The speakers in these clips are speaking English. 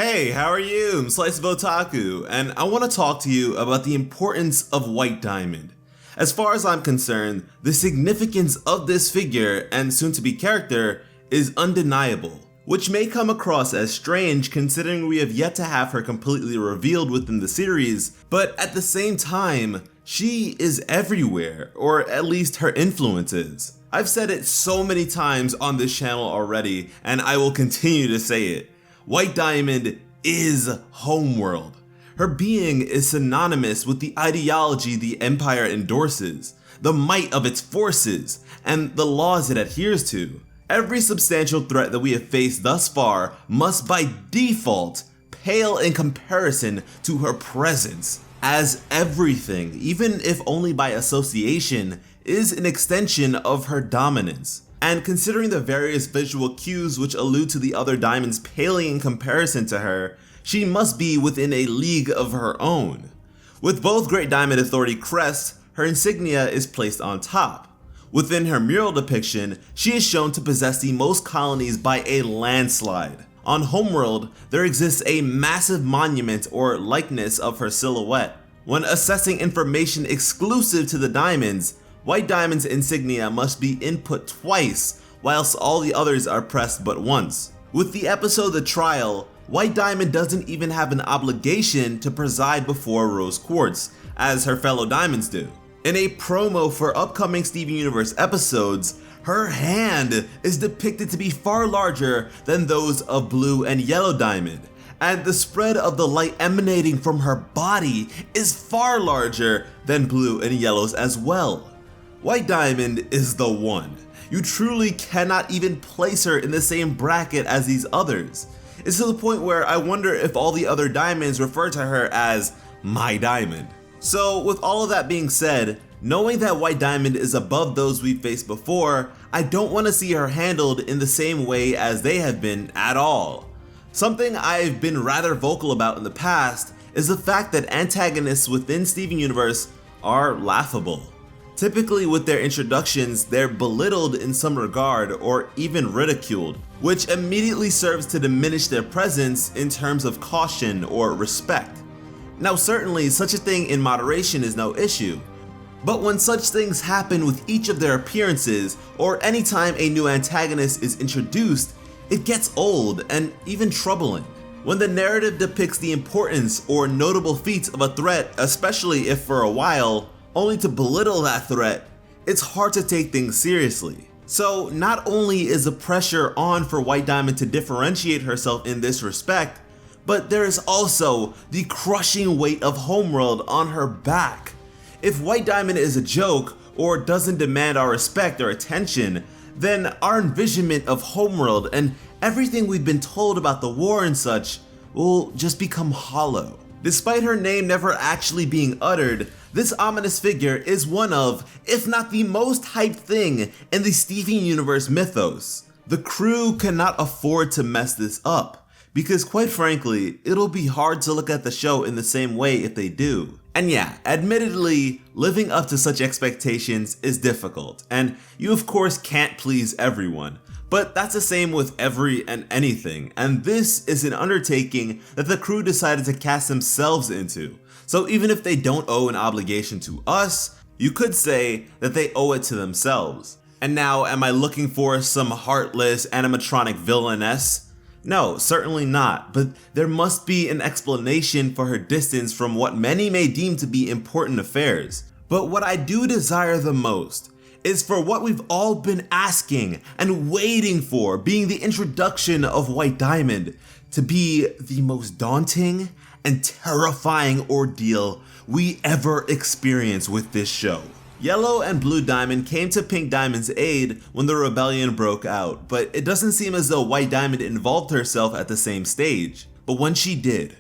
Hey, how are you? I'm SliceofOtaku, and I want to talk to you about the importance of White Diamond. As far as I'm concerned, the significance of this figure and soon-to-be character is undeniable, which may come across as strange considering we have yet to have her completely revealed within the series, but at the same time, she is everywhere, or at least her influence is. I've said it so many times on this channel already, and I will continue to say it. White Diamond is Homeworld. Her being is synonymous with the ideology the Empire endorses, the might of its forces, and the laws it adheres to. Every substantial threat that we have faced thus far must by default pale in comparison to her presence, as everything, even if only by association, is an extension of her dominance. And considering the various visual cues which allude to the other diamonds paling in comparison to her, she must be within a league of her own. With both Great Diamond Authority crests, her insignia is placed on top. Within her mural depiction, she is shown to possess the most colonies by a landslide. On Homeworld, there exists a massive monument or likeness of her silhouette. When assessing information exclusive to the diamonds, White Diamond's insignia must be input twice, whilst all the others are pressed but once. With the episode The Trial, White Diamond doesn't even have an obligation to preside before Rose Quartz, as her fellow diamonds do. In a promo for upcoming Steven Universe episodes, her hand is depicted to be far larger than those of Blue and Yellow Diamond, and the spread of the light emanating from her body is far larger than Blue and Yellow's as well. White Diamond is the one. You truly cannot even place her in the same bracket as these others. It's to the point where I wonder if all the other diamonds refer to her as my diamond. So with all of that being said, knowing that White Diamond is above those we've faced before, I don't want to see her handled in the same way as they have been at all. Something I've been rather vocal about in the past is the fact that antagonists within Steven Universe are laughable. Typically with their introductions, they're belittled in some regard or even ridiculed, which immediately serves to diminish their presence in terms of caution or respect. Now certainly such a thing in moderation is no issue, but when such things happen with each of their appearances or anytime a new antagonist is introduced, it gets old and even troubling. When the narrative depicts the importance or notable feats of a threat, especially if for a while, only to belittle that threat, it's hard to take things seriously. So not only is the pressure on for White Diamond to differentiate herself in this respect, but there is also the crushing weight of Homeworld on her back. If White Diamond is a joke or doesn't demand our respect or attention, then our envisionment of Homeworld and everything we've been told about the war and such will just become hollow. Despite her name never actually being uttered, this ominous figure is one of, if not the most hyped thing in the Steven Universe mythos. The crew cannot afford to mess this up, because quite frankly, it'll be hard to look at the show in the same way if they do. And yeah, admittedly, living up to such expectations is difficult, and you of course can't please everyone. But that's the same with every and anything, and this is an undertaking that the crew decided to cast themselves into. So even if they don't owe an obligation to us, you could say that they owe it to themselves. And now, am I looking for some heartless animatronic villainess? No, certainly not, but there must be an explanation for her distance from what many may deem to be important affairs. But what I do desire the most is for what we've all been asking and waiting for, being the introduction of White Diamond, to be the most daunting and terrifying ordeal we ever experience with this show. Yellow and Blue Diamond came to Pink Diamond's aid when the rebellion broke out, but it doesn't seem as though White Diamond involved herself at the same stage. But when she did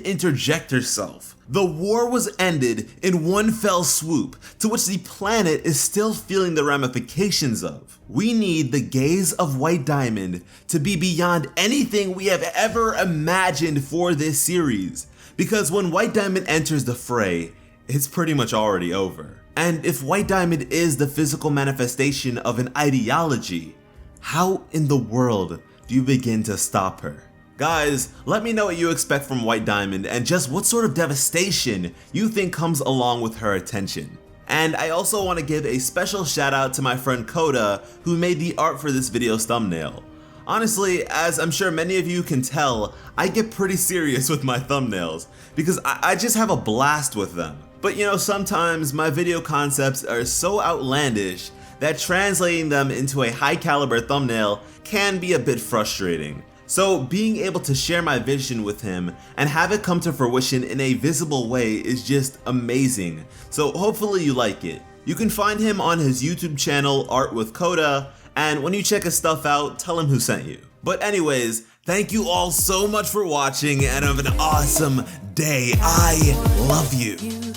interject herself, the war was ended in one fell swoop, to which the planet is still feeling the ramifications of. We need the gaze of White Diamond to be beyond anything we have ever imagined for this series, because when White Diamond enters the fray, it's pretty much already over. And if White Diamond is the physical manifestation of an ideology, how in the world do you begin to stop her? Guys, let me know what you expect from White Diamond and just what sort of devastation you think comes along with her attention. And I also want to give a special shout out to my friend Coda, who made the art for this video's thumbnail. Honestly, as I'm sure many of you can tell, I get pretty serious with my thumbnails because I just have a blast with them. But you know, sometimes my video concepts are so outlandish that translating them into a high caliber thumbnail can be a bit frustrating. So being able to share my vision with him and have it come to fruition in a visible way is just amazing. So hopefully you like it. You can find him on his YouTube channel, Art with Coda, and when you check his stuff out, tell him who sent you. But anyways, thank you all so much for watching and have an awesome day. I love you.